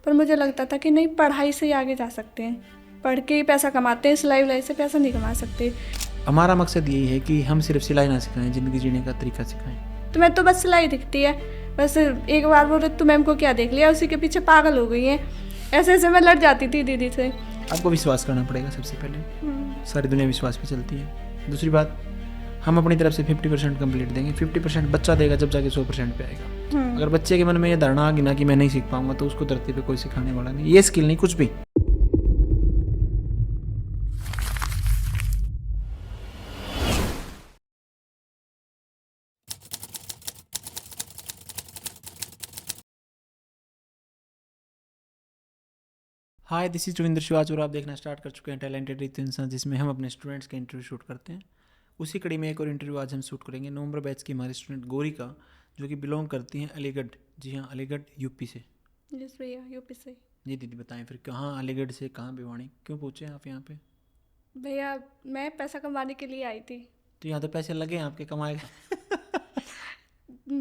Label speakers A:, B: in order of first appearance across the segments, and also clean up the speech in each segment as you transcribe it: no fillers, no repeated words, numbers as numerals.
A: पर मुझे लगता था कि नहीं, पढ़ाई से ही आगे जा सकते हैं, पढ़ के ही पैसा कमाते हैं, सिलाई उलाई से पैसा नहीं कमा सकते।
B: हमारा मकसद यही है कि हम सिर्फ सिलाई ना सिखाएं, ज़िंदगी जीने का तरीका सिखाएं।
A: तुम्हें तो बस सिलाई दिखती है, बस एक बार बोल रहे तुम मैम को क्या देख लिया, उसी के पीछे पागल हो गई है। ऐसे ऐसे मैं लड़ जाती थी दीदी से।
B: आपको विश्वास करना पड़ेगा सबसे पहले, सारी दुनिया विश्वास पे चलती है। दूसरी बात, हम अपनी तरफ से 50% कंप्लीट देंगे, 50% बच्चा देगा, जब जाके 100% पे आएगा। अगर बच्चे के मन में ये धारणा आ गई ना कि मैं नहीं सीख पाऊंगा, तो उसको धरती पे कोई सिखाने वाला नहीं, ये स्किल नहीं, कुछ भी। हाय, दिस इज रविंद्र शिवाज और आप देखना स्टार्ट कर चुके हैं टैलेंटेड रित इंसान, जिसमें हम अपने स्टूडेंट्स के इंटरव्यू शूट करते हैं। उसी कड़ी में एक और इंटरव्यू आज हम शूट करेंगे नवंबर बैच की हमारी स्टूडेंट गौरी का, जो कि बिलोंग करती हैं अलीगढ़। जी हाँ, अलीगढ़ यूपी से।
A: यस भैया, यूपी से।
B: जी दीदी, बताएं फिर कहाँ अलीगढ़ से, कहाँ भिवानी, क्यों पूछे आप यहाँ पे?
A: भैया मैं पैसा कमाने के लिए आई थी।
B: तो यहाँ तो पैसे लगे हैं आपके, कमाए।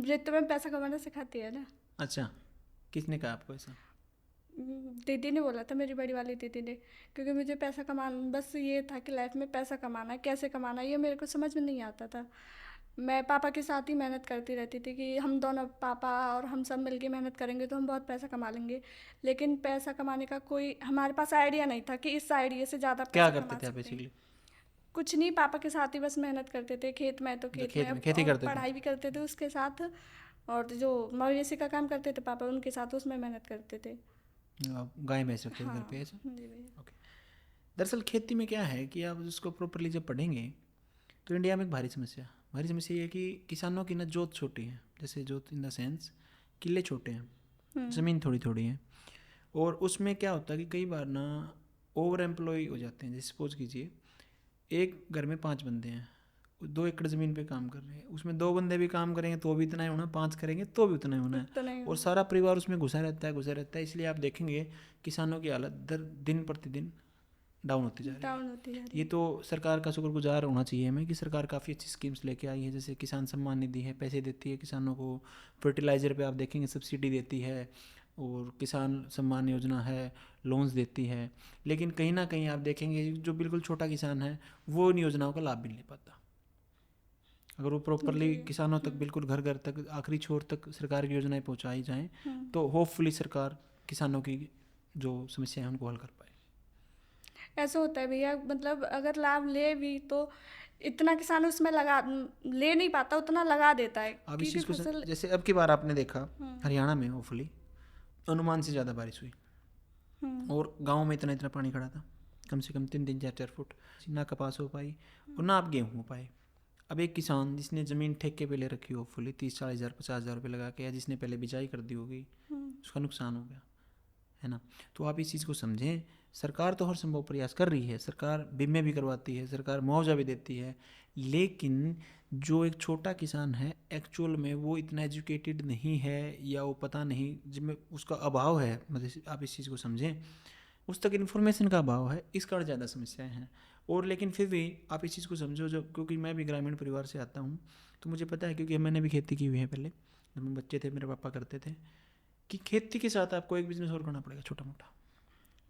A: ये तो मैं पैसा कमाना सिखाती है ना।
B: अच्छा, किसने कहा आपको ऐसा?
A: दीदी ने बोला था, मेरी बड़ी वाली दीदी ने, क्योंकि मुझे पैसा कमाना, बस ये था कि लाइफ में पैसा कमाना है, कैसे कमाना है ये मेरे को समझ में नहीं आता था। मैं पापा के साथ ही मेहनत करती रहती थी कि हम दोनों, पापा और हम सब मिलके मेहनत करेंगे तो हम बहुत पैसा कमा लेंगे। लेकिन पैसा कमाने का कोई हमारे पास आइडिया नहीं था कि इस आइडिया से ज़्यादा
B: क्या
A: पैसा
B: करते
A: कमा
B: थे आप
A: सकते हैं।
B: बेसिकली?
A: कुछ नहीं, पापा के साथ ही बस मेहनत करते थे, खेत में तो
B: जो
A: खेत
B: खेत
A: में,
B: में खेती
A: और
B: करते थे?
A: पढ़ाई भी करते थे उसके साथ। और जो मवेशी का काम करते थे पापा, उनके साथ उसमें मेहनत करते थे।
B: आप गाय भैंस रखते थे घर
A: हाँ
B: पे ऐसा?
A: जी भैया।
B: ओके। दरअसल खेती में क्या है कि आप उसको प्रॉपरली जब पढ़ेंगे तो इंडिया में एक भारी समस्या ये है कि किसानों की ना जोत छोटी है। जैसे जोत इन द सेंस, किले छोटे हैं, ज़मीन थोड़ी थोड़ी है। और उसमें क्या होता है कि कई बार ना ओवर एम्प्लॉय हो जाते हैं। जैसे सपोज कीजिए, एक घर में 5 बंदे हैं, 2 एकड़ ज़मीन पे काम कर रहे हैं, उसमें 2 बंदे भी काम करेंगे तो भी इतना ही होना, 5 करेंगे तो भी उतना ही होना है,
A: तो नहीं
B: और सारा परिवार उसमें घुसा रहता है। इसलिए आप देखेंगे किसानों की हालत दिन प्रतिदिन डाउन होती जा रही है।
A: डाउन होती जा रही
B: ये
A: है।
B: तो सरकार का शुक्रगुजार होना चाहिए हमें कि सरकार काफ़ी अच्छी स्कीम्स लेके आई है। जैसे किसान सम्मान निधि है, पैसे देती है किसानों को। फर्टिलाइज़र पे आप देखेंगे सब्सिडी देती है, और किसान सम्मान योजना है, लोन्स देती है। लेकिन कहीं ना कहीं आप देखेंगे जो बिल्कुल छोटा किसान है वो इन योजनाओं का लाभ भी नहीं ले पाता। अगर वो प्रॉपरली किसानों तक, बिल्कुल घर घर तक, आखिरी छोर तक सरकार की योजनाएं पहुंचाई जाएं, तो होपफुली सरकार किसानों की जो समस्या है उनको हल कर पाए।
A: ऐसा होता है भैया, मतलब अगर लाभ ले भी तो इतना किसान उसमें लगा ले नहीं पाता, उतना लगा देता है
B: अब इस
A: क्योंकि
B: चीज़ को
A: फसल।
B: जैसे अब की बार आपने देखा हरियाणा में होपफुली अनुमान से ज़्यादा बारिश हुई, और गाँव में इतना इतना पानी खड़ा था, कम से कम 3-4 फुट। ना कपास हो पाई और ना आप गेहूँ हो पाए। अब एक किसान जिसने ज़मीन ठेके पे ले रखी हो फुली 30-40 हज़ार 50 हज़ार रुपये लगा के, या जिसने पहले बिजाई कर दी होगी, उसका नुकसान हो गया, है ना। तो आप इस चीज़ को समझें, सरकार तो हर संभव प्रयास कर रही है, सरकार बीमे भी करवाती है, सरकार मुआवजा भी देती है, लेकिन जो एक छोटा किसान है एक्चुअल में वो इतना एजुकेटेड नहीं है, या वो पता नहीं जिसमें उसका अभाव है, मतलब आप इस चीज़ को समझें, उस तक इन्फॉर्मेशन का अभाव है, इस कारण ज़्यादा समस्याएं हैं। और लेकिन फिर भी आप इस चीज़ को समझो, जो क्योंकि मैं भी ग्रामीण परिवार से आता हूँ, तो मुझे पता है, क्योंकि मैंने भी खेती की हुई है पहले, जब हम बच्चे थे मेरे पापा करते थे, कि खेती के साथ आपको एक बिजनेस और करना पड़ेगा छोटा मोटा,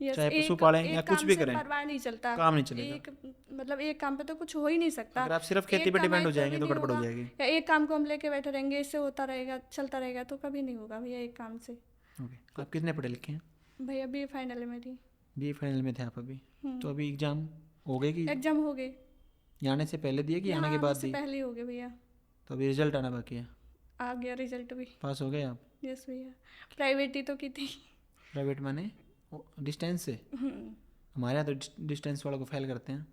A: यस,
B: चाहे पशु
A: एक
B: पालें या
A: एक
B: कुछ
A: काम
B: भी
A: से
B: करें,
A: परिवार नहीं चलता।
B: काम नहीं चलेगा।
A: एक मतलब एक काम पे तो कुछ हो ही नहीं सकता।
B: अगर आप सिर्फ खेती
A: एक
B: पे डिपेंड
A: कमाई
B: हो
A: तो
B: जाएंगे
A: भी
B: तो
A: नहीं
B: गड़बड़ हो
A: होगा,
B: जाएगी।
A: या एक काम को हम लेके बैठे रहेंगे, इससे होता रहेगा चलता रहेगा, तो कभी नहीं होगा भैया एक काम से।
B: ओके, आप कितने पढ़े लिखे हैं?
A: भैया बी फाइनल है मेरी।
B: बी फाइनल में थे आप अभी? तो अभी एग्ज़ाम हो गए कि
A: एग्जाम हो गए।
B: आने से पहले दिए कि आने
A: यहाँ
B: के
A: आने
B: बाद
A: से
B: दी?
A: पहले ही हो गए भैया।
B: तो अभी रिजल्ट आना बाकी है।
A: आ गया रिजल्ट भी।
B: पास हो गए आप?
A: यस भैया, प्राइवेट ही तो की थी।
B: प्राइवेट माने डिस्टेंस से? हमारे यहाँ तो डिस्टेंस वालों को फेल करते हैं।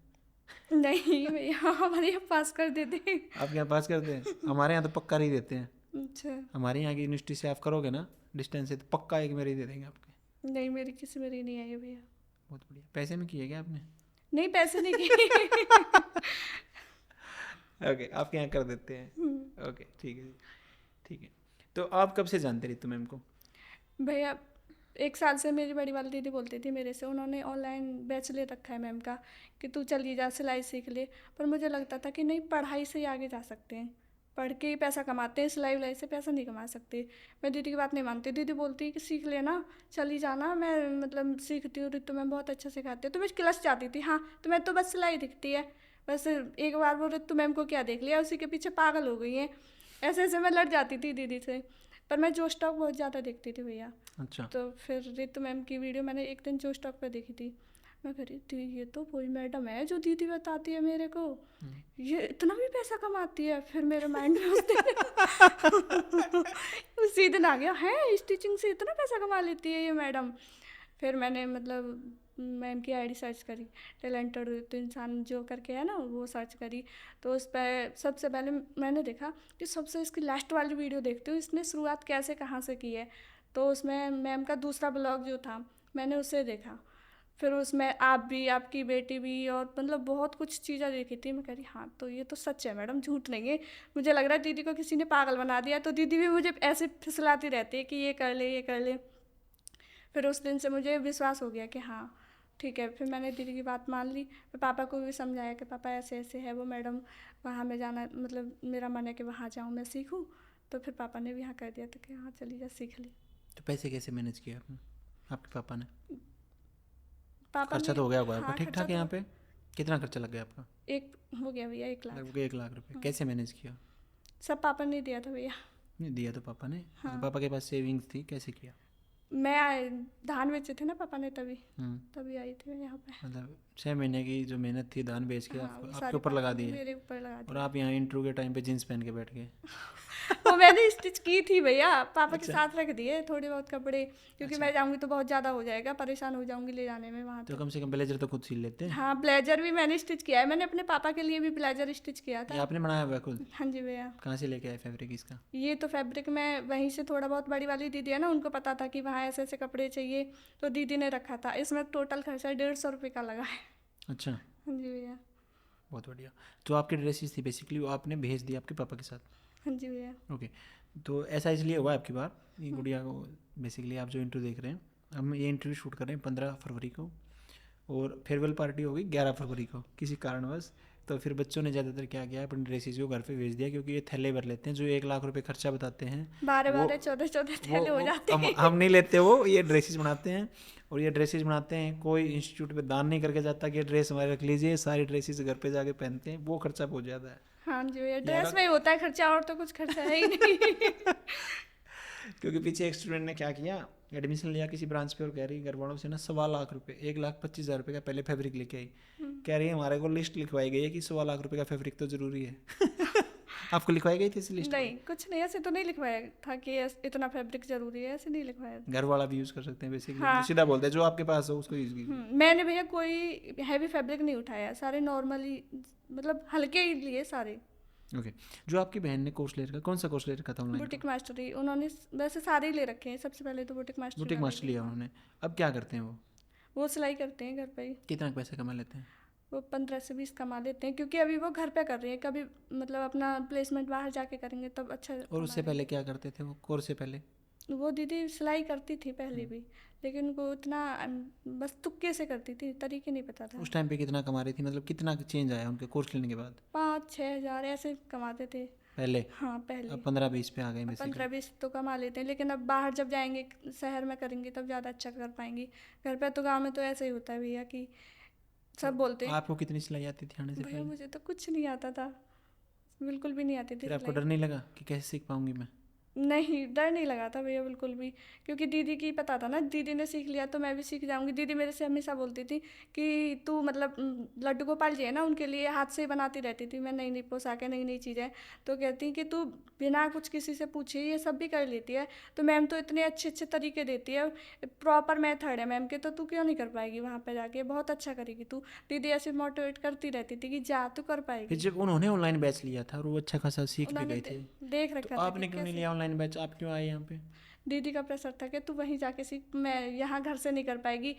A: नहीं भैया, हमारे यहाँ पास कर देते।
B: आपके यहाँ पास करते हैं? हमारे यहाँ तो पक्का ही देते हैं।
A: अच्छा।
B: हमारे यहाँ की यूनिवर्सिटी से आप करोगे ना डिस्टेंस से, तो पक्का एक मेरी दे देंगे आपके।
A: नहीं, मेरी किसी मेरी नहीं आई है भैया।
B: बहुत बढ़िया। पैसे में किए क्या आपने?
A: नहीं, पैसे नहीं किए।
B: ओके, आपके यहाँ कर देते हैं। ओके, ठीक है, ठीक है। तो आप कब से जानते रितु मैम को?
A: भैया 1 साल से मेरी बड़ी वाली दीदी बोलती थी मेरे से, उन्होंने ऑनलाइन बैच ले रखा है मैम का कि तू चली जा सिलाई सीख ले। पर मुझे लगता था कि नहीं, पढ़ाई से ही आगे जा सकते हैं, पढ़ के ही पैसा कमाते हैं, सिलाई विलाई से पैसा नहीं कमा सकते। मैं दीदी की बात नहीं मानती, दीदी बोलती है कि सीख लेना, चली जाना, मैं मतलब सीखती हूँ, रितु मैम बहुत अच्छा सिखाती है। तो मैं क्लास जाती थी, हाँ तो मैं तो बस सिलाई दिखती है, बस एक बार वो रितु मैम को क्या देख लिया, उसी के पीछे पागल हो गई है। ऐसे ऐसे मैं लड़ जाती थी दीदी से। पर मैं जो स्टॉक बहुत ज़्यादा देखती थी भैया।
B: अच्छा।
A: तो फिर रितु मैम की वीडियो मैंने एक दिन जो स्टॉक पर देखी थी, मैं कह रही थी ये तो वही मैडम है जो दीदी बताती है मेरे को, ये इतना भी पैसा कमाती है। फिर मेरे माइंड में उसी दिन आ गया है स्टिचिंग से इतना पैसा कमा लेती है ये मैडम। फिर मैंने मतलब मैम की आईडी सर्च करी, टैलेंटेड तो इंसान जो करके है ना वो सर्च करी। तो उस पर सबसे पहले मैंने देखा कि सबसे इसकी लास्ट वाली वीडियो देखती हूँ, इसने शुरुआत कैसे कहाँ से की है। तो उसमें मैम का दूसरा ब्लॉग जो था मैंने उसे देखा। फिर उसमें आप भी, आपकी बेटी भी, और मतलब बहुत कुछ चीज़ें देखी थी। मैं कह रही हाँ तो ये तो सच है मैडम, झूठ नहीं है। मुझे लग रहा है दीदी को किसी ने पागल बना दिया। तो दीदी भी मुझे ऐसे फिसलाती रहती है कि ये कर ले ये कर ले। फिर उस दिन से मुझे विश्वास हो गया कि हाँ ठीक है। फिर मैंने दीदी की बात मान ली। फिर पापा को भी समझाया कि पापा ऐसे ऐसे है वो मैडम, वहाँ में जाना मतलब मेरा मन है कि वहाँ जाऊँ मैं सीखूँ। तो फिर पापा ने भी हाँ कर दिया था कि हाँ चली जा सीख ली।
B: तो पैसे कैसे मैनेज किया आपने, आपके पापा ने?
A: पापा
B: खर्चा
A: ने
B: तो हो गया होगा आपका
A: हाँ
B: ठीक
A: खर्चा
B: ठाक यहाँ
A: तो
B: पे? कितना खर्चा लग गया आपका?
A: एक हो गया भैया 1 लाख।
B: लगभग 1 लाख रुपए। कैसे मैनेज किया?
A: सब पापा ने दिया था भैया।
B: नहीं दिया तो पापा ने।
A: हाँ।
B: पापा के पास सेविंग्स थी, कैसे किया?
A: धान बेचे थे ना पापा ने, तभी तभी आई थी मैं यहाँ पे।
B: मतलब 6 महीने की जो मेहनत थी धान बेच के
A: हाँ,
B: आपको
A: वो
B: आपके
A: सारे
B: ऊपर लगा
A: पापा ने
B: दिए,
A: मेरे ऊपर लगा
B: और
A: दिया।
B: आप यहाँ इंटरव्यू के टाइम पे जीन्स पहन के बैठ गए।
A: वो मैंने स्टिच की थी भैया, पापा के
B: अच्छा।
A: साथ रख दिए थोड़े बहुत कपड़े, क्योंकि
B: अच्छा।
A: मैं जाऊंगी तो बहुत ज़्यादा हो जाएगा, परेशान हो जाऊंगी ले जाने में वहाँ
B: तो
A: तक।
B: कम से कम ब्लेजर तो खुद सिल लेते हैं।
A: हाँ ब्लेजर भी मैंने स्टिच किया है, मैंने अपने पापा के लिए भी ब्लेजर स्टिच किया
B: ये
A: था।
B: आपने बनाया हुआ है खुद?
A: हाँ जी भैया।
B: कहाँ से लेके आए फैब्रिक इसका?
A: ये तो फैब्रिक मैं वहीं से, थोड़ा बहुत बड़ी वाली दीदी है ना उनको पता था कि वहाँ ऐसे ऐसे कपड़े चाहिए, तो दीदी ने रखा था। इसमें टोटल खर्चा 150 रुपये का लगा है।
B: अच्छा,
A: हाँ जी भैया।
B: बहुत बढ़िया। जो आपकी ड्रेसेस थी बेसिकली वो आपने भेज दी आपके पापा के साथ?
A: हाँ जी भैया।
B: ओके। तो ऐसा इसलिए हुआ आपकी बार, ये गुड़िया को बेसिकली आप जो इंटरव्यू देख रहे हैं, हम ये इंटरव्यू शूट कर रहे हैं 15 फरवरी को, और फेयरवेल पार्टी होगी 11 फरवरी को किसी कारणवश। तो फिर बच्चों ने ज़्यादातर क्या किया, अपनी ड्रेसेस को घर पे भेज दिया, क्योंकि ये थैले भर लेते हैं। जो 1 लाख रुपए खर्चा बताते हैं
A: 12 14 थैले हो जाते हैं।
B: हम नहीं लेते, वो ये ड्रेसेस बनाते हैं। और ये ड्रेसेस बनाते हैं, कोई इंस्टीट्यूट पे दान नहीं करके जाता कि ये ड्रेस हमारे रख लीजिए, सारी ड्रेसेस घर पे जाके पहनते हैं। वो खर्चा बहुत ज़्यादा है।
A: हाँ जी भैया, ड्रेस में ही होता है खर्चा, और तो कुछ खर्चा है ही नहीं।
B: क्योंकि पीछे एक स्टूडेंट ने क्या किया, एडमिशन लिया किसी ब्रांच पे, और कह रही घर वालों से ना 1.25 लाख रुपए, 1,25,000 रुपये का पहले फैब्रिक लेके आई। कह रही है हमारे को लिस्ट लिखवाई गई है कि 1.25 लाख रुपये का फैब्रिक तो जरूरी है। आपको लिखवाई गई थी इस लिस्ट?
A: नहीं कुछ नहीं, ऐसे तो नहीं लिखवाया था कि इतना फैब्रिक जरूरी है, ऐसे नहीं लिखवाया।
B: घर वाला भी यूज़ कर सकते हैं बेसिकली।
A: हाँ।
B: सीधा बोलते हैं जो आपके पास हो उसको यूज़ कीजिए।
A: मैंने भैया कोई हैवी फैब्रिक नहीं उठाया, सारे नॉर्मली मतलब हल्के ही लिए सारे।
B: ओके। जो आपकी बहन ने कोर्स ले रखा, कौन सा कोर्स ले रखा था ऑनलाइन?
A: बुटीक मास्टरी उन्होंने वैसे सारे ही ले रखे हैं। सबसे पहले तो बुटीक मास्टरी।
B: बुटीक मास्टर लिया उन्होंने। अब क्या करते हैं
A: वो सिलाई करते हैं घर पे ही।
B: कितना पैसे कमा लेते हैं?
A: वो 15 से 20 कमा लेते हैं, क्योंकि अभी वो घर पे कर रही है। कभी मतलब अपना प्लेसमेंट बाहर जाके करेंगे तब अच्छा।
B: और उससे पहले क्या करते थे वो, कोर्स से पहले?
A: वो दीदी सिलाई करती थी पहले भी, लेकिन वो इतना बस तुक्के से करती थी, तरीके नहीं पता था।
B: उस टाइम पे कितना कमा रही थी, मतलब कितना चेंज आया उनके कोर्स लेने के बाद?
A: 5-6 हज़ार ऐसे कमाते थे
B: पहले।
A: हाँ पहले।
B: अब 15-20 पे आ गए बेसिकली।
A: 15-20 तो कमा लेते हैं, लेकिन अब बाहर जब जाएंगे शहर में करेंगे तब ज़्यादा अच्छा कर पाएंगे। घर पे तो गांव में तो ऐसे ही होता है भैया कि सब बोलते हैं।
B: आपको कितनी सिलाई आती थी आने से
A: भैया
B: पहले?
A: मुझे तो कुछ नहीं आता था, बिल्कुल भी नहीं आती थी
B: फिर आपको
A: सिलाई।
B: डर नहीं लगा कि कैसे सीख पाऊंगी मैं?
A: नहीं डर नहीं लगा था भैया बिल्कुल भी, क्योंकि दीदी की पता था ना, दीदी ने सीख लिया तो मैं भी सीख जाऊंगी। दीदी मेरे से हमेशा बोलती थी कि तू मतलब लड्डू गोपाल जी है ना, उनके लिए हाथ से ही बनाती रहती थी मैं, नई नई पोशाकें नई नई चीज़ें। तो कहती कि तू बिना कुछ किसी से पूछे ये सब भी कर लेती है, तो मैम तो इतने अच्छे अच्छे तरीके देती है, प्रॉपर मेथड है मैम के, तो तू क्यों नहीं कर पाएगी वहाँ पर जाके, बहुत अच्छा करेगी तू। दीदी ऐसे मोटिवेट करती रहती थी कि जा तू कर
B: फिर
A: पाएगी।
B: जब उन्होंने ऑनलाइन बैच लिया था और वो अच्छा खासा सीख भी
A: उन्होंने
B: गए थे,
A: देख
B: तो
A: रखा था
B: आपने
A: कि
B: क्यों नहीं
A: कैसे।
B: लिया ऑनलाइन बैच? आप क्यों आए यहाँ पे?
A: दीदी का प्रेशर था कि तू वहीं जाके सीख, मैं यहाँ घर से नहीं कर पाएगी।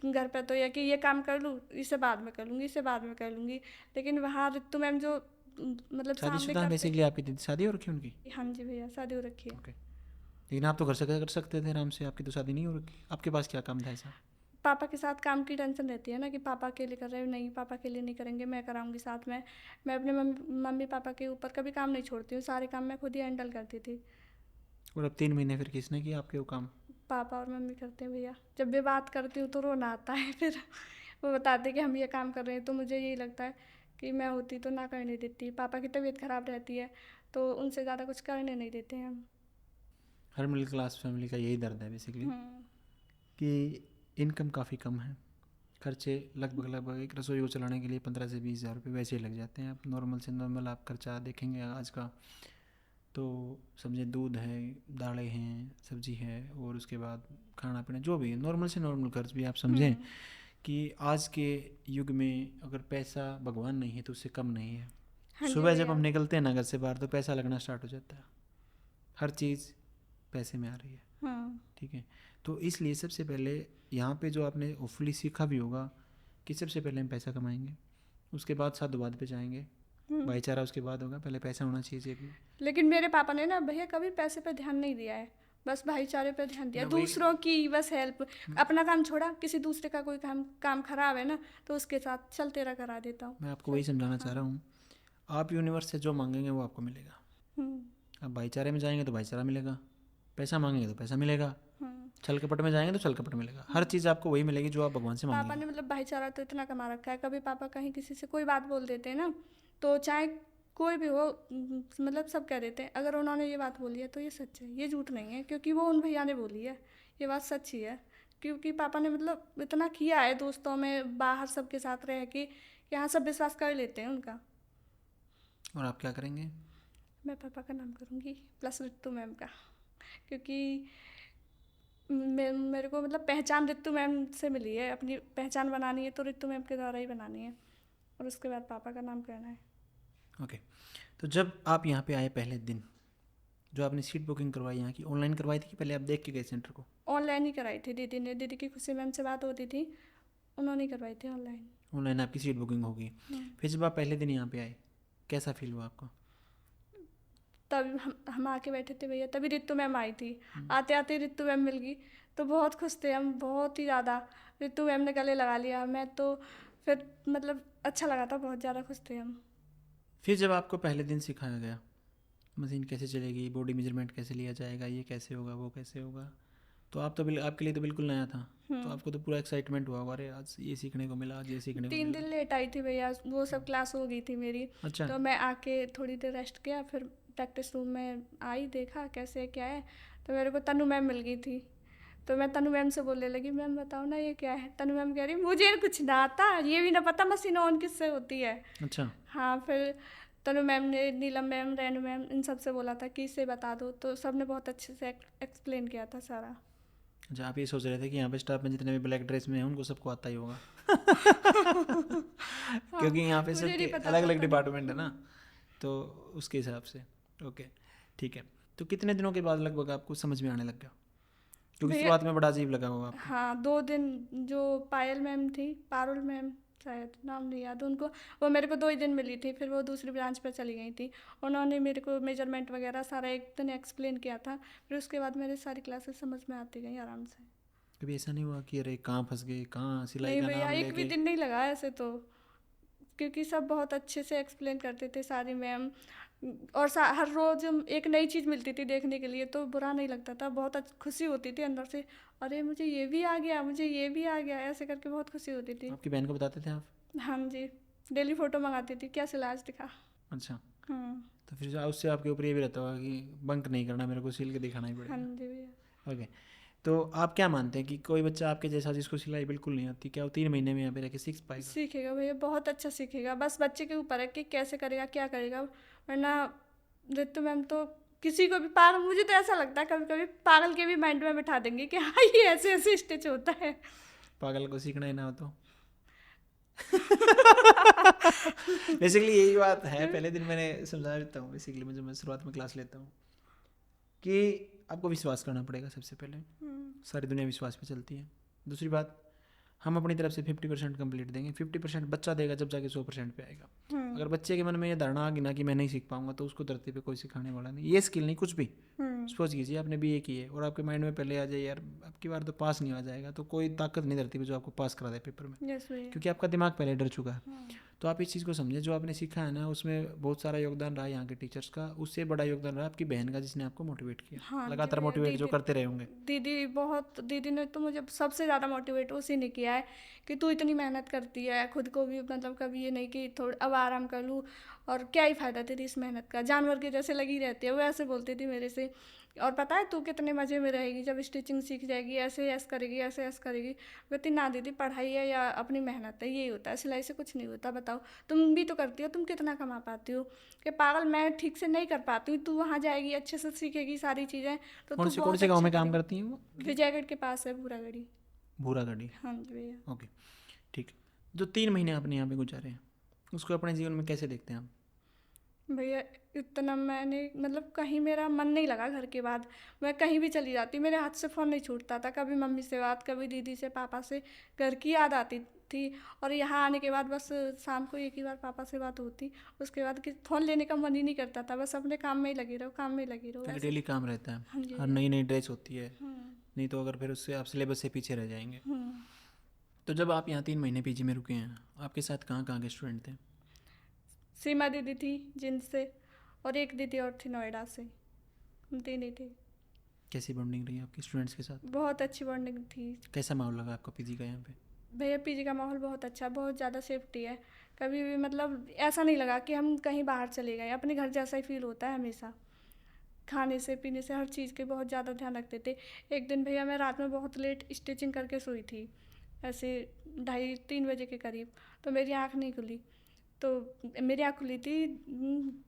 A: घर पे तो यह कि ये काम कर लूँ, इसे बाद में कर लूँगी, इसे बाद में कर लूँगी, लेकिन वहाँ रितु मैम जो मतलब सामने
B: शादीशुदा
A: करते।
B: बेसिकली आपकी दीदी शादी हो रखी उनकी?
A: हाँ जी भैया शादी हो रखी है।
B: ओके। लेकिन आप तो घर से कर सकते थे आराम से, आपकी तो शादी नहीं हो रखी, आपके पास क्या काम था ऐसा?
A: पापा के साथ काम की टेंशन रहती है ना कि पापा अकेले कर रहे हैं, नहीं पापा अकेले नहीं करेंगे, मैं कराऊंगी साथ में। मैं अपने मम्मी पापा के ऊपर कभी काम नहीं छोड़ती हूँ, सारे काम मैं खुद ही हैंडल करती थी।
B: और अब 3 महीने फिर किसने किया आपके वो काम?
A: पापा और मम्मी करते हैं भैया। जब भी बात करती हूँ तो रोना आता है फिर वो बताते कि हम ये काम कर रहे हैं, तो मुझे यही लगता है कि मैं होती तो ना करने देती। पापा की तबीयत ख़राब रहती है तो उनसे ज़्यादा कुछ करने नहीं देते हैं हम।
B: हर मिडिल क्लास फैमिली का यही दर्द है बेसिकली,
A: हम्म।
B: कि इनकम काफ़ी कम है, खर्चे लगभग एक रसोई को चलाने के लिए 15 से 20 हज़ार रुपये वैसे ही लग जाते हैं। आप नॉर्मल से नॉर्मल आप खर्चा देखेंगे आज का, तो समझे दूध है, दालें हैं, सब्जी है, और उसके बाद खाना पीना जो भी है नॉर्मल से नॉर्मल खर्च भी आप समझें कि आज के युग में अगर पैसा भगवान नहीं है तो उससे कम नहीं है।
A: हाँ जी
B: सुबह जब
A: भैया।
B: हम निकलते हैं ना घर से बाहर तो पैसा लगना स्टार्ट हो जाता है, हर चीज़ पैसे में आ रही है, ठीक है। तो इसलिए सबसे पहले यहाँ पे जो आपने होपफुली सीखा भी होगा कि सबसे पहले हम पैसा कमाएंगे, उसके बाद साधुवाद पे जाएंगे, भाईचारा उसके बाद होगा, पहले पैसा होना चाहिए जेब में।
A: लेकिन मेरे पापा ने ना भैया कभी पैसे पे ध्यान नहीं दिया है, बस भाईचारे पे ध्यान दिया,
B: मैं वही
A: दूसरों की बस हेल्प। अपना काम छोड़ा, किसी दूसरे का कोई काम खराब है ना तो उसके साथ चल तेरा करा देता हूँ।
B: मैं आपको वही समझाना चाह रहा हूँ, आप यूनिवर्स से जो मांगेंगे वो आपको मिलेगा। आप भाईचारे में जाएंगे तो भाईचारा मिलेगा, पैसा मांगेंगे तो पैसा मिलेगा, छल कपट में जाएंगे तो छल कपट मिलेगा, हर चीज़ आपको वही मिलेगी जो आप भगवान से
A: पापा
B: मांगेंगे।
A: ने मतलब भाईचारा तो इतना कमा रखा है, कभी पापा कहीं किसी से कोई बात बोल देते हैं ना तो चाहे कोई भी हो, मतलब सब कह देते हैं अगर उन्होंने ये बात बोली है तो ये सच है, ये झूठ नहीं है, क्योंकि वो उन भैया ने बोली है, ये बात सच ही है। क्योंकि पापा ने मतलब इतना किया है दोस्तों में बाहर सबके साथ रह के, यहाँ सब विश्वास कर लेते हैं उनका।
B: और आप क्या करेंगे?
A: मैं पापा का नाम करूँगी प्लस रितु मैम का, क्योंकि मेरे को मतलब पहचान रितु मैम से मिली है, अपनी पहचान बनानी है तो रितु मैम के द्वारा ही बनानी है, और उसके बाद पापा का नाम करना है।
B: ओके। तो जब आप यहाँ पे आए पहले दिन, जो आपने सीट बुकिंग करवाई यहाँ की ऑनलाइन करवाई थी कि पहले आप देख के गए सेंटर को?
A: ऑनलाइन ही कराई थी दीदी ने, दीदी की खुशी मैम से बात होती थी, उन्होंने ही करवाई थी ऑनलाइन।
B: ऑनलाइन आपकी सीट बुकिंग होगी। फिर जब आप पहले दिन यहाँ पे आए कैसा फील हुआ आपको?
A: तब हम आके बैठे थे भैया, तभी रितु मैम आई थी। आते आते रितु मैम मिल गई तो बहुत खुश थे हम, बहुत ही ज़्यादा। रितु मैम ने गले लगा लिया, मैं तो फिर मतलब अच्छा लगा था, बहुत ज़्यादा खुश थे हम।
B: फिर जब आपको पहले दिन सिखाया गया मशीन कैसे चलेगी, बॉडी मेजरमेंट कैसे लिया जाएगा, ये कैसे होगा, वो कैसे होगा, तो आप तो आपके लिए तो बिल्कुल नया था, तो आपको तो पूरा एक्साइटमेंट हुआ, अरे आज ये सीखने को मिला, आज ये सीखने को
A: 3
B: मिला।
A: दिन लेट आई थी भैया, वो सब क्लास हो गई थी मेरी।
B: अच्छा।
A: तो मैं आके थोड़ी देर रेस्ट किया, फिर प्रैक्टिस रूम में आई, देखा कैसे क्या है, तो मेरे को तनु मैम मिल गई थी। तो मैं तनु मैम से बोलने लगी, मैम बताओ ना ये क्या है। तनु मैम कह रही मुझे कुछ ना आता, ये भी ना पता मशीन ऑन किससे होती है।
B: अच्छा।
A: हाँ, फिर तनु मैम ने, नीलम मैम, रेनू मैम, इन सब से बोला था कि इसे बता दो, तो सब ने बहुत अच्छे से एक्सप्लेन किया था सारा।
B: अच्छा, आप ये सोच रहे थे कि यहाँ पे स्टाफ में जितने भी ब्लैक ड्रेस में हैं उनको सबको आता ही होगा क्योंकि यहाँ पे
A: मुझे नहीं
B: सबके
A: पता
B: अलग
A: था
B: अलग
A: तनु।
B: डिपार्टमेंट है ना, तो उसके हिसाब से। ओके, ठीक है। तो कितने दिनों के बाद लगभग आपको समझ में आने लग गया, क्योंकि
A: भैया
B: शुरुआत में बड़ा अजीब लगा होगा आपको?
A: हाँ, 2 दिन जो पायल मैम थी, पारुल मैम शायद नाम नहीं याद उनको, वो मेरे को 2 ही दिन मिली थी, फिर वो दूसरी ब्रांच पर चली गई थी। उन्होंने मेरे को मेजरमेंट वगैरह सारा एक दिन एक्सप्लेन किया था, फिर उसके बाद मेरी सारी क्लासेस समझ में आती गई आराम से।
B: कभी ऐसा नहीं हुआ कि अरे कहाँ फंस गए, कहाँ सिलाई
A: नहीं
B: का
A: भैया,
B: नाम
A: एक भी
B: लेके?
A: दिन नहीं लगा ऐसे तो, क्योंकि सब बहुत अच्छे से एक्सप्लेन करते थे सारी मैम, और हर रोज़ एक नई चीज़ मिलती थी देखने के लिए, तो बुरा नहीं लगता था, बहुत खुशी होती थी अंदर से, अरे मुझे ये भी आ गया, मुझे ये भी आ गया, ऐसे करके बहुत खुशी होती थी।
B: आपकी बहन को बताते थे आप?
A: हाँ जी, डेली फ़ोटो मंगाती थी, क्या सिला आज दिखा।
B: अच्छा।
A: हम्म।
B: तो फिर उससे आपके ऊपर ये भी रहता होगा कि बंक नहीं करना, मेरे को सिल के दिखाना ही
A: हाँ
B: पड़ेगा।
A: जी भैया।
B: ओके। तो आप क्या मानते हैं कि कोई बच्चा आपके जैसा जिसको सिलाई बिल्कुल नहीं आती, क्या वो 3 महीने में यहाँ पे रह के सीख पाएगा?
A: सीखेगा भैया, बहुत अच्छा सीखेगा, बस बच्चे के ऊपर है कि कैसे करेगा, क्या करेगा। वरना रितु मैम तो किसी को भी पागल, मुझे तो ऐसा लगता है कभी कभी पागल के भी माइंड में बिठा देंगे कि हाँ ये ऐसे ऐसे स्टिच होता है।
B: पागल को सीखना ही ना हो तो बेसिकली यही बात है। पहले दिन मैंने समझा देता हूँ, बेसिकली मुझे, मैं शुरुआत में क्लास लेता हूँ कि आपको विश्वास करना पड़ेगा सबसे पहले, सारी दुनिया विश्वास पे चलती है। दूसरी बात, हम अपनी तरफ से 50% कंप्लीट देंगे, 50% बच्चा देगा जब जाके 100% पे आएगा। अगर बच्चे के मन में ये धारणा आ गई ना कि मैं नहीं सीख पाऊंगा, तो उसको धरती पे कोई सिखाने वाला नहीं। ये स्किल नहीं, कुछ भी सपोज कीजिए आपने बीए की है और आपके माइंड में पहले आ जाए यार अब की बार तो पास नहीं आ जाएगा, तो कोई ताकत नहीं धरती पे जो आपको पास करा दे पेपर में, क्योंकि आपका दिमाग पहले डर चुका है। तो आप इस चीज़ को समझे, जो आपने सीखा है ना उसमें बहुत सारा योगदान रहा है यहाँ के टीचर्स का, उससे बड़ा योगदान रहा आपकी बहन का जिसने आपको मोटिवेट किया।
A: हाँ
B: लगातार मोटिवेट जो करते रहे होंगे।
A: दीदी ने तो मुझे सबसे ज़्यादा मोटिवेट उसी ने किया है कि तू इतनी मेहनत करती है, खुद को भी मतलब कभी ये नहीं कि थोड़ा अब आराम कर लूँ, और क्या ही फ़ायदा तेरी इस मेहनत का, जानवर के जैसे लगी रहती है, वो ऐसे बोलती थी मेरे से। और पता है तू कितने मज़े में रहेगी जब स्टिचिंग सीख जाएगी, ऐसे ऐस करेगी, ऐसे ऐस करेगी। कहती ना दीदी, पढ़ाई है या अपनी मेहनत है, यही होता है, सिलाई से कुछ नहीं होता। बताओ तुम भी तो करती हो, तुम कितना कमा पाती हो? कि पागल, मैं ठीक से नहीं कर पाती हूँ, तू वहाँ जाएगी अच्छे से सीखेगी सारी चीज़ें तो
B: कौन से गाँव में काम करती हैं वो?
A: विजयगढ़ के पास है भूरागढ़ी।
B: भूरागढ़ी,
A: हाँ जी भैया।
B: ओके ठीक। जो 3 महीने आपने यहाँ पे गुजारे हैं उसको अपने जीवन में कैसे देखते हैं आप?
A: भैया इतना मैंने मतलब कहीं मेरा मन नहीं लगा घर के बाद, मैं कहीं भी चली जाती, मेरे हाथ से फ़ोन नहीं छूटता था, कभी मम्मी से बात, कभी दीदी से, पापा से, घर की याद आती थी। और यहाँ आने के बाद बस शाम को एक ही बार पापा से बात होती, उसके बाद कि फ़ोन लेने का मन ही नहीं करता था, बस अपने काम में ही लगी रहो, काम में ही लगी रहो।
B: डेली काम रहता है।
A: हाँ जी।
B: हर नई नई ड्रेस होती है, नहीं तो अगर फिर उससे आप सिलेबस से पीछे रह जाएंगे। तो जब आप यहाँ 3 महीने पीजी में रुके हैं, आपके साथ कहाँ कहाँ के स्टूडेंट थे?
A: सीमा दीदी थी जिनसे, और एक दीदी और थी नोएडा से, हम 3 ही थे।
B: कैसी बॉन्डिंग रही आपकी स्टूडेंट्स के साथ?
A: बहुत अच्छी बॉन्डिंग थी।
B: कैसा माहौल लगा आपको पीजी का यहाँ पे?
A: भैया पीजी का माहौल बहुत अच्छा, बहुत ज़्यादा सेफ्टी है, कभी भी मतलब ऐसा नहीं लगा कि हम कहीं बाहर चले गए, अपने घर जैसा ही फील होता है हमेशा। खाने से पीने से हर चीज़ के बहुत ज़्यादा ध्यान रखते थे। एक दिन भैया मैं रात में बहुत लेट स्टिचिंग करके सोई थी, ऐसे 2:30-3 बजे के करीब, तो मेरी आँख नहीं खुली। तो मेरी आँख खुली थी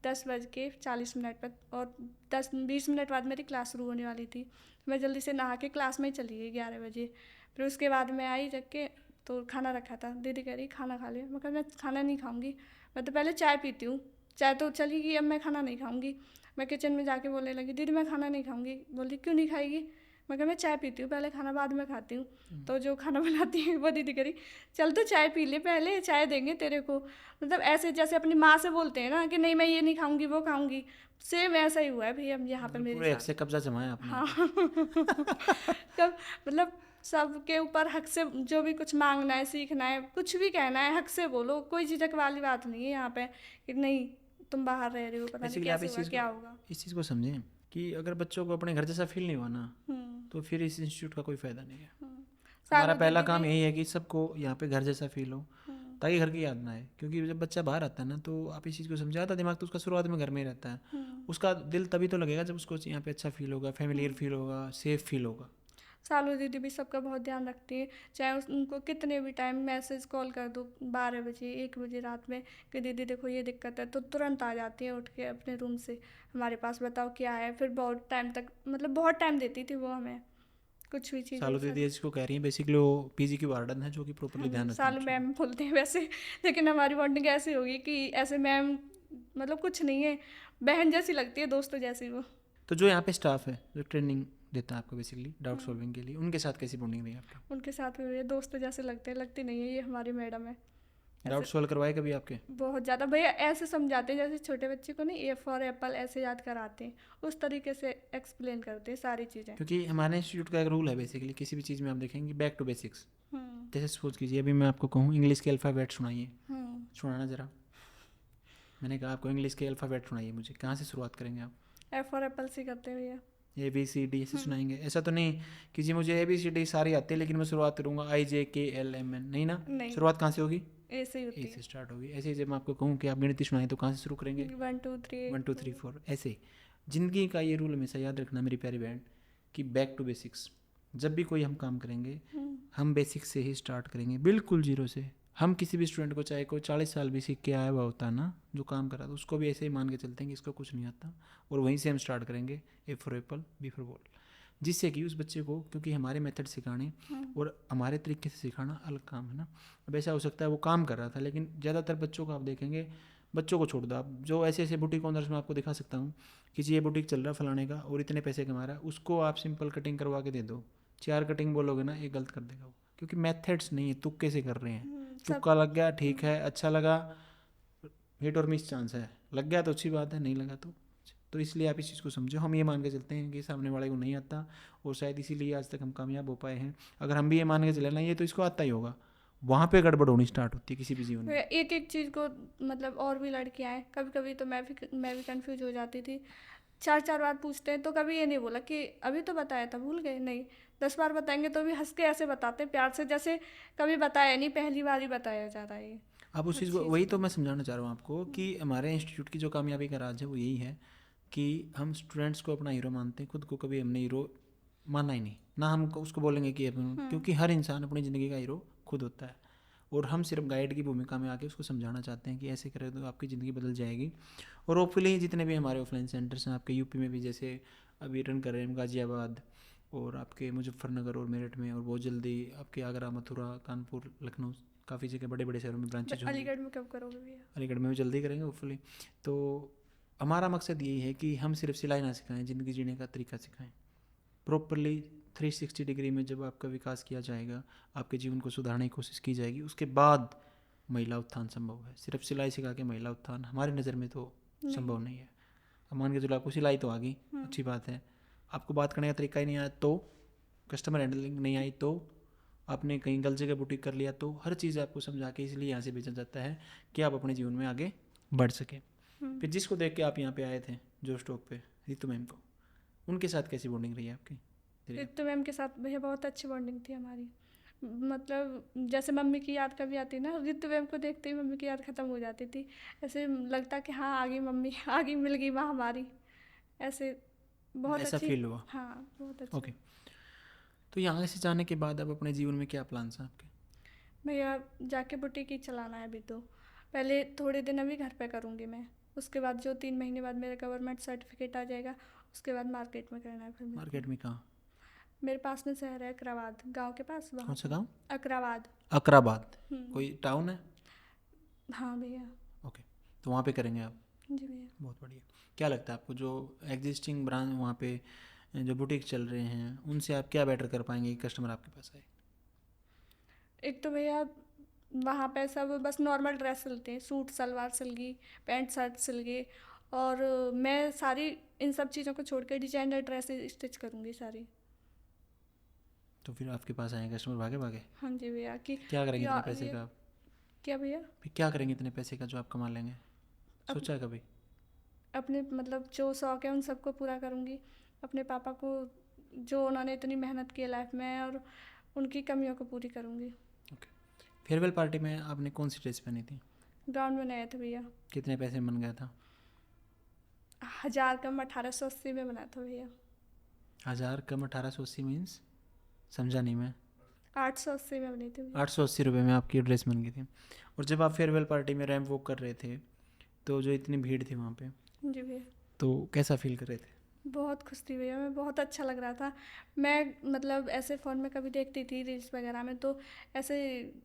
A: 10:40 पर, और 10-20 मिनट बाद मेरी क्लास शुरू होने वाली थी। मैं जल्दी से नहा के क्लास में ही चली गई 11 बजे। फिर उसके बाद मैं आई जग के, तो खाना रखा था, दीदी कह रही खाना खा ले। मैं कहा मैं खाना नहीं खाऊंगी, मैं तो पहले चाय पीती हूँ, चाय तो चली गई, अब मैं खाना नहीं खाऊंगी। मैं किचन में जाके बोलने लगी, दीदी मैं खाना नहीं खाऊंगी। बोली क्यों नहीं खाएगी? मैं कहा मैं चाय पीती हूँ, पहले खाना बाद में खाती हूँ। तो जो खाना बनाती है वो दीदी करी, चल तो चाय पी ले, पहले चाय देंगे तेरे को। मतलब ऐसे जैसे अपनी माँ से बोलते हैं ना कि नहीं मैं ये नहीं खाऊंगी वो खाऊंगी, सेम ऐसा ही हुआ है भैया यहाँ पे मेरे
B: पूरे हक से कब्जा जमाया आपने।
A: हाँ कब मतलब सबके ऊपर हक से जो भी कुछ मांगना है, सीखना है, कुछ भी कहना है, हक से बोलो, कोई झिझक वाली बात नहीं है यहाँ पे कि नहीं तुम बाहर रह रहे हो, पता नहीं कैसे होगा क्या होगा।
B: इस चीज़ को समझें कि अगर बच्चों को अपने घर जैसा फील नहीं हुआ ना, तो फिर इस इंस्टीट्यूट का कोई फ़ायदा नहीं है। हमारा पहला काम यही है कि सबको यहाँ पे घर जैसा फील हो, ताकि घर की याद ना आए। क्योंकि जब बच्चा बाहर आता है ना, तो आप इस चीज़ को समझाता, दिमाग तो उसका शुरुआत में घर में ही रहता है, उसका दिल तभी तो लगेगा जब उसको यहाँ पे अच्छा फील होगा, फैमिलियर फील होगा, सेफ फील होगा।
A: सालू दीदी भी सबका बहुत ध्यान रखती है, चाहे उनको कितने भी टाइम मैसेज कॉल कर दो, 12 बजे 1 बजे रात में कि दीदी देखो ये दिक्कत है, तो तुरंत आ जाती है उठ के अपने रूम से हमारे पास, बताओ क्या है। फिर बहुत टाइम तक मतलब बहुत टाइम देती थी वो हमें, कुछ भी चीज़।
B: सालू दीदी इसको कह रही है बेसिकली वो पीजी की वार्डन है जो कि प्रॉपर्ली ध्यान रखती है।
A: सालू मैम बोलते हैं वैसे, लेकिन हमारी बॉन्डिंग ऐसी होगी कि ऐसे मैम मतलब कुछ नहीं है, बहन जैसी लगती है, दोस्तों जैसी वो।
B: तो जो यहाँ पे स्टाफ है जो ट्रेनिंग देता है आपको बेसिकली डाउट सॉल्विंग के लिए, उनके साथ कैसी बॉन्डिंग रही आपकी?
A: उनके साथ में ये दोस्त जैसे लगते हैं, लगती नहीं है, ये हमारी मैडम है।
B: डाउट सॉल्व करवाए कभी आपके?
A: बहुत ज़्यादा भैया, ऐसे समझाते हैं जैसे छोटे बच्चे को नहीं ए फॉर एप्पल ऐसे याद कराते हैं, उस तरीके से एक्सप्लेन करते हैं सारी चीज़ें।
B: क्योंकि हमारे इंस्टीट्यूट का एक रूल है बेसिकली, किसी भी चीज़ में आप देखेंगे बैक टू बेसिक्स। जैसे सपोज कीजिए अभी मैं आपको कहूँ इंग्लिश के अल्फ़ाबेट सुनाइए, सुनाना ज़रा। मैंने कहा आपको इंग्लिश के अल्फ़ाबेट सुनाइए, मुझे कहाँ से शुरुआत करेंगे आप?
A: ए फॉर एप्पल से करते हैं भैया,
B: ABCD ऐसे सुनाएंगे? ऐसा तो नहीं कि जी मुझे ABCD सारी आती है लेकिन मैं शुरुआत करूँगा IJKLMN, नहीं ना? शुरुआत कहाँ से होगी?
A: ए से होती है,
B: ए से स्टार्ट होगी। ऐसे ही जब मैं आपको कहूँ कि आप गिनती सुनाएं तो कहाँ से शुरू करेंगे?
A: 1 2 3
B: 1 2 3 4। ऐसे ज़िंदगी का ये रूल हमेशा याद रखना मेरी प्यारी बहन, कि बैक टू बेसिक्स। जब भी कोई हम काम करेंगे हम बेसिक्स से ही स्टार्ट करेंगे, बिल्कुल जीरो से। हम किसी भी स्टूडेंट को, चाहे कोई 40 साल भी सीख के आया हुआ होता है ना, जो काम करा तो उसको भी ऐसे ही मान के चलते हैं कि इसको कुछ नहीं आता, और वहीं से हम स्टार्ट करेंगे A for Apple, B for ball. जिससे कि उस बच्चे को, क्योंकि हमारे मेथड सिखाने और हमारे तरीके से सिखाना अलग काम है ना। अब ऐसा हो सकता है वो काम कर रहा था, लेकिन ज़्यादातर बच्चों को आप देखेंगे, बच्चों को छोड़ दो आप, जो ऐसे ऐसे बुटीक ओनर्स में आपको दिखा सकता हूँ कि जी ये बुटीक चल रहा फलाने का और इतने पैसे कमा रहा है, उसको आप सिंपल कटिंग करवा के दे दो, 4 कटिंग बोलोगे ना, ये गलत कर देगा वो, क्योंकि मेथड्स नहीं है, तुक्के से कर रहे हैं। तुक्का लग गया, ठीक है, अच्छा लगा, हिट और मिस चांस है, लग गया तो अच्छी बात है, नहीं लगा तो इसलिए आप इस चीज़ को समझो। हम ये मान के चलते हैं कि सामने वाले को नहीं आता और शायद इसीलिए आज तक हम कामयाब हो पाए हैं। अगर हम भी ये मान के चले ना ये तो इसको आता ही होगा, वहाँ पे गड़बड़ होनी स्टार्ट होती है किसी भी जीवन में।
A: एक एक चीज़ को मतलब और भी लड़कियां हैं, कभी कभी तो मैं भी कंफ्यूज हो जाती थी। 4 बार पूछते हैं तो कभी ये नहीं बोला कि अभी तो बताया था भूल गए, नहीं 10 बार बताएंगे तो भी हंस के ऐसे बताते हैं प्यार से, जैसे कभी बताया नहीं, पहली बार ही बताया जा रहा है ये।
B: आप उस चीज़ को, वही तो मैं समझाना चाह रहा हूँ आपको कि हमारे इंस्टीट्यूट की जो कामयाबी का राज है वो यही है कि हम स्टूडेंट्स को अपना हीरो मानते हैं, खुद को कभी हमने हीरो माना ही नहीं ना। हम उसको बोलेंगे कि क्योंकि हर इंसान अपनी ज़िंदगी का हीरो खुद होता है और हम सिर्फ गाइड की भूमिका में आके उसको समझाना चाहते हैं कि ऐसे करें तो आपकी ज़िंदगी बदल जाएगी। और होपफुली जितने भी हमारे ऑफलाइन सेंटर्स हैं आपके यूपी में भी, जैसे अभी रन कर रहे हैं गाज़ियाबाद और आपके मुजफ्फरनगर और मेरठ में, और बहुत जल्दी आपके आगरा, मथुरा, कानपुर, लखनऊ, काफ़ी जगह बड़े बड़े शहरों में ब्रांचेज होंगे।
A: अलीगढ़ में कब करोगे भैया?
B: अलीगढ़ में भी जल्दी करेंगे होपफुली। तो हमारा मकसद यही है कि हम सिर्फ सिलाई ना सिखाएं, ज़िंदगी जीने का तरीका सिखाएं प्रॉपरली। 360 डिग्री में जब आपका विकास किया जाएगा, आपके जीवन को सुधारने की कोशिश की जाएगी, उसके बाद महिला उत्थान संभव है। सिर्फ सिलाई सिखा के महिला उत्थान हमारी नज़र में तो संभव नहीं है। अब मान के चलो आपको सिलाई तो आ गई, अच्छी बात है, आपको बात करने का तरीका ही नहीं आया तो, कस्टमर हैंडलिंग नहीं आई तो, आपने कहीं गलत जगह बुटीक कर लिया तो, हर चीज़ आपको समझा के इसलिए यहाँ से भेजा जाता है कि आप अपने जीवन में आगे बढ़ सकें। फिर जिसको देख के आप यहाँ पे आए थे जो स्टॉक पे, रितु मैम को, उनके साथ कैसी बॉन्डिंग रही है आपकी?
A: रितु मैम के साथ भैया बहुत अच्छी बॉन्डिंग थी हमारी। मतलब जैसे मम्मी की याद कभी आती ना, रितु मैम को देखते ही मम्मी की याद ख़त्म हो जाती थी। ऐसे लगता कि हाँ आ गई मम्मी, आ गई, मिल गई माँ हमारी, ऐसे बहुत
B: ऐसा
A: अच्छी।
B: फील हुआ?
A: हाँ बहुत अच्छी।
B: ओके, तो यहाँ से जाने के बाद अब अपने जीवन में क्या प्लान्स हैं आपके?
A: भैया जाके बुटीक ही चलाना है अभी तो। पहले थोड़े दिन अभी घर पे करूँगी मैं, उसके बाद जो 3 महीने बाद मेरा गवर्नमेंट सर्टिफिकेट आ जाएगा उसके बाद मार्केट में करना है फिर।
B: मार्केट में कहाँ?
A: मेरे पास में शहर है अकराबाद, गांव के पास। वहाँ
B: कौन सा गांव?
A: अकराबाद।
B: अकराबाद, कोई टाउन है?
A: हाँ भैया।
B: ओके, तो वहाँ पे करेंगे आप?
A: जी भैया।
B: बहुत बढ़िया। क्या लगता है आपको जो एग्जिस्टिंग ब्रांच वहाँ पे जो बुटीक चल रहे हैं उनसे आप क्या बेटर कर पाएंगे कि कस्टमर आपके पास आए?
A: एक तो भैया वहाँ पे सब बस नॉर्मल ड्रेस सिलते हैं, सूट सलवार सिल गई, पैंट शर्ट सिल गए, और मैं सारी इन सब चीज़ों को छोड़ के डिजाइनर ड्रेस स्टिच करूँगी सारी।
B: तो फिर आपके पास आए कस्टमर भागे भागे?
A: हाँ जी भैया। कि
B: क्या करेंगे इतने पैसे का आप?
A: क्या भैया?
B: फिर क्या करेंगे इतने पैसे का जो आप कमा लेंगे? सोचा है कभी?
A: अपने मतलब जो शौक़ है उन सबको पूरा करूँगी। अपने पापा को, जो उन्होंने इतनी मेहनत की लाइफ में, और उनकी कमियों को पूरी करूँगी।
B: ओके, फेयरवेल पार्टी में आपने कौन सी ड्रेस पहनी थी?
A: गाउन बनाया था भैया।
B: कितने पैसे में बन गया था?
A: 1000 कम 1880 में बना था भैया।
B: 1000 कम 1880 मीन्स समझा नहीं मैं।
A: 880 में बनी थी भैया।
B: 880 रुपये में आपकी ड्रेस बन गई थी। और जब आप फेयरवेल पार्टी में रैंप वॉक कर रहे थे तो जो इतनी भीड़ थी वहाँ पे,
A: जी भैया,
B: तो कैसा फील कर रहे थे?
A: बहुत खुश थी भैया मैं, बहुत अच्छा लग रहा था। मैं मतलब ऐसे फ़ोन में कभी देखती थी रील्स वगैरह में, तो ऐसे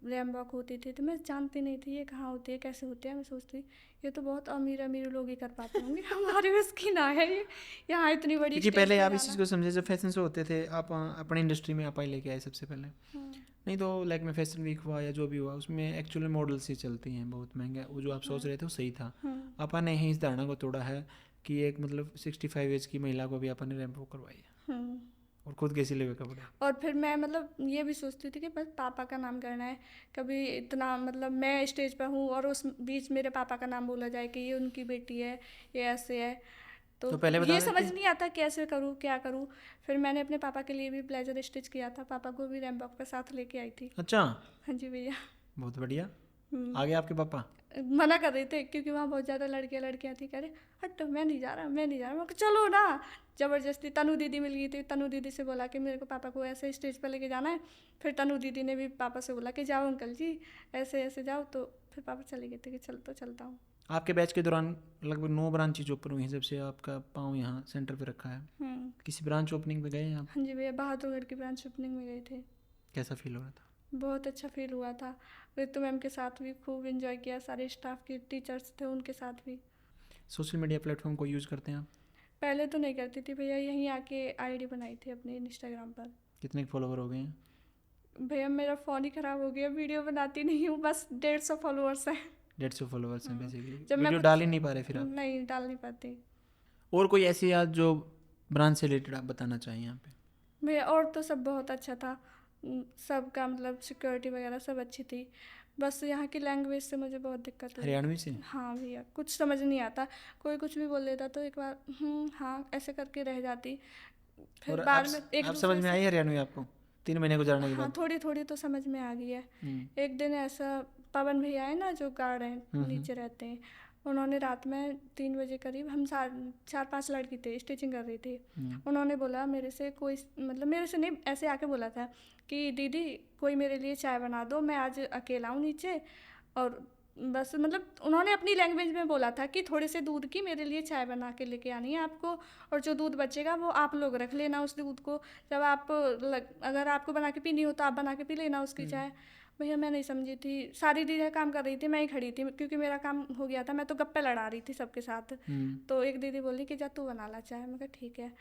A: रैंप वॉक होती थी तो मैं जानती नहीं थी ये कहाँ होती है, कैसे होती है। मैं सोचती ये तो बहुत अमीर अमीर लोग ही कर पाते होंगे, हमारे उसकी ना है ये, यहाँ इतनी बड़ी
B: क्योंकि
A: स्टेज
B: पहले
A: पे
B: आप इस
A: जाना।
B: चीज़ को समझे, जब फैशन शो होते थे आप अपनी इंडस्ट्री में आप ही लेके आए सबसे पहले। नहीं तो लाइक में फैशन वीक हुआ या जो भी हुआ उसमें एक्चुअल मॉडल्स ही चलती हैं बहुत महंगा। वो जो आप सोच रहे थे वो सही था। आपा ने ही इस धारणा को तोड़ा है कि एक मतलब 65 एज की महिला को भी अपन ने रैंप वॉक करवाई है और खुद के सिले हुए कपड़े।
A: और फिर मैं मतलब ये भी सोचती थी कि बस पापा का नाम करना है, कभी इतना मतलब मैं स्टेज पर हूँ और उस बीच मेरे पापा का नाम बोला जाए कि ये उनकी बेटी है, ये ऐसे है, तो
B: पहले
A: ये समझ नहीं आता कैसे करूँ क्या करूँ। फिर मैंने अपने पापा के लिए भी ब्लेजर स्टिच किया था, पापा को भी रैंप वॉक पे साथ लेके आई थी।
B: अच्छा,
A: हाँ जी भैया।
B: बहुत बढ़िया। आगे आपके पापा
A: मना कर रहे थे क्योंकि वहाँ बहुत ज़्यादा लड़कियाँ थी, कह रहे हट मैं नहीं जा रहा, मैं नहीं जा रहा। मैं चलो ना, ज़बरदस्ती तनु दीदी मिल गई थी, तनु दीदी से बोला कि मेरे को पापा को ऐसे स्टेज पर लेके जाना है। फिर तनु दीदी ने भी पापा से बोला कि जाओ अंकल जी ऐसे ऐसे जाओ, तो फिर पापा चले गए थे कि चल तो चलता हूँ।
B: आपके बैच के दौरान लगभग 9 ब्रांचेज ओपन हुई हैं जब से आपका पाँव यहाँ सेंटर पे रखा है। किसी ब्रांच ओपनिंग पे गए आप?
A: हाँ जी भैया, बहादुरगढ़ की ब्रांच ओपनिंग में गए थे।
B: कैसा फील हो रहा था?
A: बहुत अच्छा फील हुआ था। रितु मैम के साथ भी खूब एंजॉय किया, सारे स्टाफ के टीचर्स थे उनके साथ भी।
B: सोशल मीडिया प्लेटफॉर्म को यूज़ करते हैं आप?
A: पहले तो नहीं करती थी भैया, यहीं आके आईडी बनाई थी अपने इंस्टाग्राम पर।
B: कितने फॉलोवर हो गए हैं?
A: भैया मेरा फ़ोन ही ख़राब हो गया, वीडियो बनाती नहीं हूँ, बस 150 फॉलोअर्स हैं।
B: 150 फॉलोअर्स हैं बेसिकली,
A: जब मैं
B: वीडियो
A: कुछ
B: डाल ही नहीं पा रहे फिर आप।
A: नहीं डाल नहीं पाती।
B: और कोई ऐसी याद जो ब्रांच से रिलेटेड आप बताना चाहें यहाँ पे?
A: भैया और तो सब बहुत अच्छा था, सबका मतलब सिक्योरिटी वगैरह सब अच्छी थी, बस यहाँ की लैंग्वेज से मुझे बहुत दिक्कत हुई।
B: हरियाणवी से?
A: हाँ भैया, कुछ समझ नहीं आता, कोई कुछ भी बोल देता तो एक बार हाँ ऐसे करके रह जाती, फिर
B: और
A: बाद में एक
B: आप
A: दूसरे
B: समझ में आई हरियाणवी आपको 3 महीने गुजारने के
A: हाँ
B: बाद?
A: थोड़ी थोड़ी तो समझ में आ गई है। एक दिन ऐसा, पवन भैया है ना जो गार्ड हैं नीचे रहते हैं, उन्होंने रात में 3 बजे करीब, हम 4-5 लड़की थे, स्टिचिंग कर रही थी, उन्होंने बोला मेरे से, कोई मतलब मेरे से नहीं, ऐसे आके बोला था कि दीदी कोई मेरे लिए चाय बना दो, मैं आज अकेला हूँ नीचे, और बस मतलब उन्होंने अपनी लैंग्वेज में बोला था कि थोड़े से दूध की मेरे लिए चाय बना के लेके आनी है आपको, और जो दूध बचेगा वो आप लोग रख लेना उस दूध को, जब आप अगर आपको बना के पीनी हो तो आप बना के पी लेना उसकी चाय। भैया मैं नहीं समझी थी, सारी दीदी काम कर रही थी, मैं ही खड़ी थी क्योंकि मेरा काम हो गया था, मैं तो गप्पे लड़ा रही थी सबके साथ। तो एक दीदी बोली कि जा तू बना ला चाय, मैं कहा ठीक है।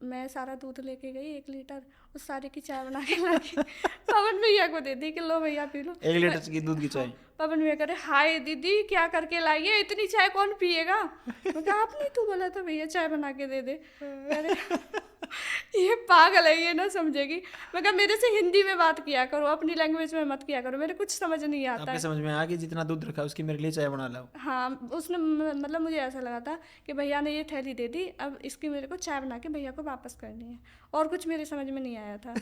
A: मैं सारा दूध लेके गई 1 लीटर, उस सारे की चाय बना के ला के पवन भैया को दे दी कि लो भैया पी लो
B: 1 लीटर की दूध की चाय।
A: पवन भैया करे हाय दीदी क्या करके लाई है, इतनी चाय कौन पिएगा। मैं कहा आपने तो बोला था भैया चाय बना के दे दे। अरे ये पागल है, ये ना समझेगी। मैं कहा मेरे से हिंदी में बात किया करो, अपनी लैंग्वेज में मत किया करो, मेरे कुछ समझ नहीं आता
B: आपके
A: है।
B: समझ में आ गई जितना दूध रखा उसकी मेरे लिए चाय बना लाओ।
A: हाँ उसने मतलब मुझे ऐसा लगा था कि भैया ने ये थैली दे दी, अब इसकी मेरे को चाय बना के भैया को वापस करनी है, और कुछ मेरे समझ में नहीं आया था।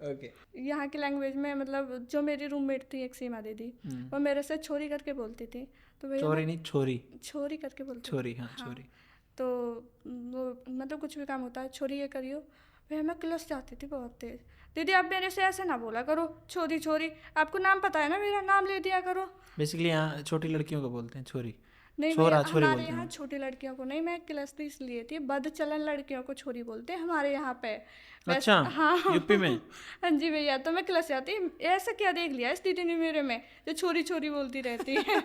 B: ओके।
A: यहाँ की लैंग्वेज में मतलब जो मेरी रूममेट थी एक सीमा दीदी, वो मेरे से छोरी करके बोलती थी, तो भैया
B: चोरी नहीं छोरी,
A: छोरी करके बोलती
B: छोरी हाँ छोरी।
A: तो वो मतलब कुछ भी काम होता है छोरी ये करियो, भैया मैं क्लास जाती थी बहुत तेज, दीदी आप मेरे से ऐसे ना बोला करो छोरी छोरी, आपको नाम पता है ना, मेरा नाम ले दिया करो।
B: बेसिकली यहाँ छोटी लड़कियों को बोलते हैं छोरी,
A: नहीं
B: छोरा
A: भैया
B: छोरी
A: हमारे
B: बोलते
A: यहाँ
B: हैं।
A: छोटी लड़कियों को नहीं, मैं क्लास इसलिए थी, बदचलन लड़कियों को छोरी बोलते हैं हमारे यहाँ पे।
B: अच्छा
A: हाँ
B: यूपी में?
A: हाँ जी भैया, तो मैं क्लास जाती, ऐसा क्या देख लिया इस दीदी ने मेरे में जो छोरी छोरी बोलती रहती है।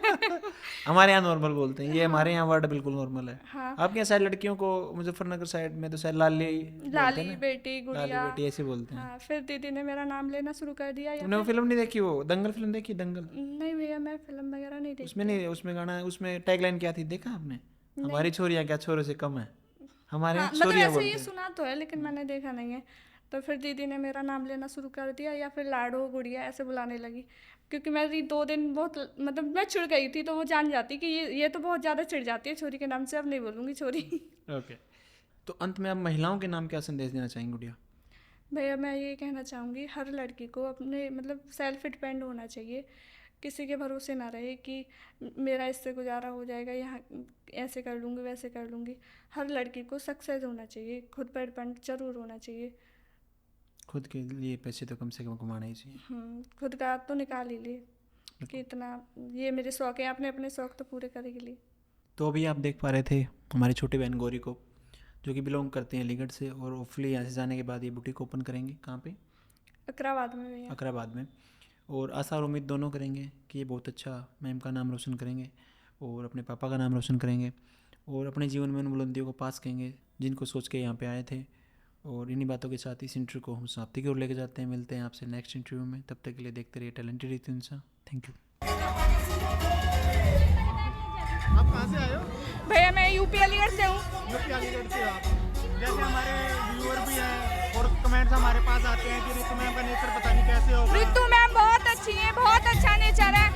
B: हमारे यहाँ नॉर्मल बोलते हैं, ये हमारे यहाँ वर्ड बिल्कुल नॉर्मल है।
A: हाँ
B: आपके यहाँ साइड लड़कियों को मुजफ्फरनगर साइड में तो शायद लाली
A: लाली बेटी
B: लाली
A: गुड़िया,
B: बेटी ऐसे बोलते हैं।
A: हाँ फिर दीदी ने मेरा नाम लेना शुरू कर दिया।
B: तुमने वो फिल्म नहीं देखी, वो दंगल फिल्म देखी? दंगल
A: नहीं भैया मैं फिल्म वगैरह नहीं देखती।
B: उसमें नहीं, उसमें गाना, उसमें टैगलाइन क्या थी देखा आपने? हमारी छोरियाँ क्या छोरों से कम है, हमारे यहाँ
A: मतलब
B: छोरियाँ
A: ऐसे
B: बोलते
A: ये
B: हैं।
A: सुना तो है लेकिन मैंने देखा नहीं है। तो फिर दीदी ने मेरा नाम लेना शुरू कर दिया, या फिर लाडो गुड़िया ऐसे बुलाने लगी, क्योंकि मेरी 2 दिन बहुत मतलब मैं चिढ़ गई थी, तो वो जान जाती कि ये तो बहुत ज़्यादा चिढ़ जाती है छोरी के नाम से, अब नहीं बोलूँगी छोरी।
B: ओके, तो अंत में आप महिलाओं के नाम क्या संदेश देना चाहेंगे गुड़िया?
A: भैया मैं ये कहना चाहूँगी हर लड़की को अपने मतलब सेल्फ डिपेंड होना चाहिए, किसी के भरोसे ना रहे कि मेरा इससे गुजारा हो जाएगा, यहाँ ऐसे कर लूँगी वैसे कर लूँगी। हर लड़की को सक्सेस होना चाहिए, खुद पर डिपेंड जरूर होना चाहिए।
B: खुद के लिए पैसे तो कम से कम कमाना ही चाहिए।
A: खुद का तो निकाल ही ले कि इतना ये मेरे शौक है, आपने अपने शौक तो पूरे कर ही लिए।
B: तो अभी आप देख पा रहे थे हमारी छोटी बहन गौरी को, जो कि बिलोंग करते हैं अलीगढ़ से, और होपफुली यहाँ से जाने के बाद ये बुटीक ओपन करेंगे। कहाँ पे?
A: अकराबाद में भैया।
B: अकराबाद में। और आशा और उम्मीद दोनों करेंगे कि ये बहुत अच्छा मैम का नाम रोशन करेंगे और अपने पापा का नाम रोशन करेंगे और अपने जीवन में उन बुलंदियों को पास करेंगे जिनको सोच के यहाँ पे आए थे। और इन्हीं बातों के साथ इस इंटरव्यू को हम समाप्ति की ओर लेके जाते हैं। मिलते हैं आपसे नेक्स्ट इंटरव्यू में, तब तक के लिए देखते रहिए टैलेंटेड रितुंसा। Thank you.
C: आप कहाँ से आए हो?
A: भैया मैं यूपी अलीगढ़ से हूँ।
C: यूपी अलीगढ़ से आप, जैसे हमारे व्यूअर भी हैं और कमेंट्स हमारे पास आते हैं कि रितु मैम का नेचर पता नहीं कैसे होगा।
A: रितु मैम बहुत अच्छी है, बहुत अच्छा नेचर है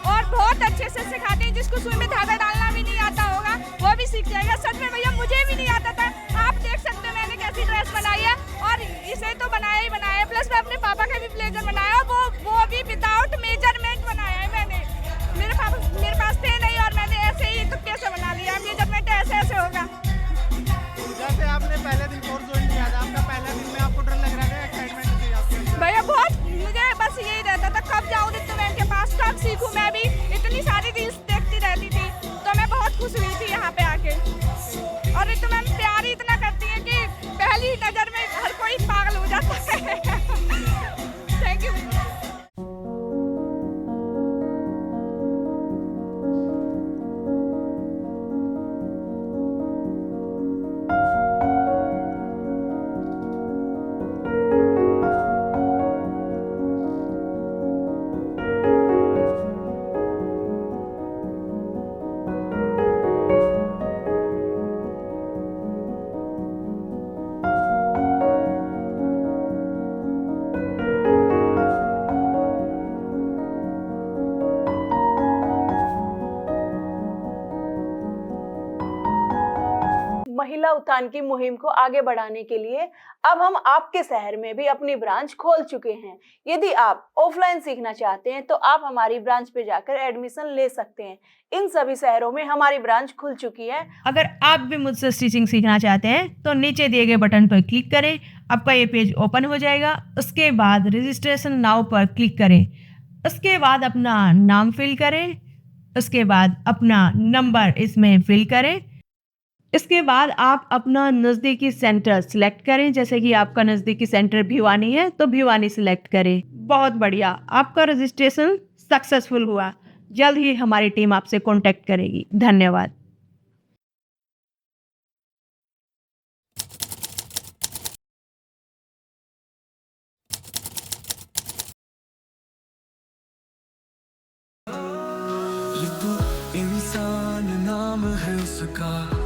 A: और बहुत अच्छे से सिखाती है। जिसको सुई में धागा डालना भी नहीं आता होगा वो भी सीख जाएगा। सच में भैया मुझे भी नहीं आता था। आप देख सकते हो मैंने कैसी ड्रेस बनाई है और इसे तो बनाया ही बनाया है। प्लस मैं अपने पापा का भी ब्लेजर बनाया, वो भी विदाउट मेजरमेंट बनाया है मैंने। मेरे पास थे नहीं और मैंने ऐसे ही तुक्के से बना लिया। मेजरमेंट ऐसे ऐसे होगा।
C: जैसे आपने पहले दिन कोर्स ज्वाइन किया था, आपका पहला दिन में आपको डर लग रहा था, एक्साइटमेंट थी आपके अंदर?
A: भैया बहुत, मुझे बस यही रहता था कब जाऊँ रितु मैम के पास, कब सीखूँ। मैं भी इतनी सारी रील्स देखती रहती थी तो मैं बहुत खुश हुई थी यहाँ पे आके। और रितु मैम प्यार ही इतना करती है कि पहली नज़र में हर कोई पागल हो जाता है।
D: महिला उत्थान की मुहिम को आगे बढ़ाने के लिए अब हम आपके शहर में भी अपनी ब्रांच खोल चुके हैं। यदि आप ऑफलाइन सीखना चाहते हैं तो आप हमारी ब्रांच पे जाकर एडमिशन ले सकते हैं। इन सभी शहरों में हमारी ब्रांच खुल चुकी है।
E: अगर आप भी मुझसे स्टिचिंग सीखना चाहते हैं तो नीचे दिए गए बटन पर क्लिक करें, आपका ये पेज ओपन हो जाएगा। उसके बाद रजिस्ट्रेशन नाउ पर क्लिक करें, उसके बाद अपना नाम फिल करें, उसके बाद अपना नंबर इसमें फिल करें। इसके बाद आप अपना नज़दीकी सेंटर सिलेक्ट करें। जैसे कि आपका नज़दीकी सेंटर भिवानी है तो भिवानी सिलेक्ट करें। बहुत बढ़िया, आपका रजिस्ट्रेशन सक्सेसफुल हुआ। जल्द ही हमारी टीम आपसे कांटेक्ट करेगी। धन्यवाद।
F: ये तो इंसान नाम है उसका।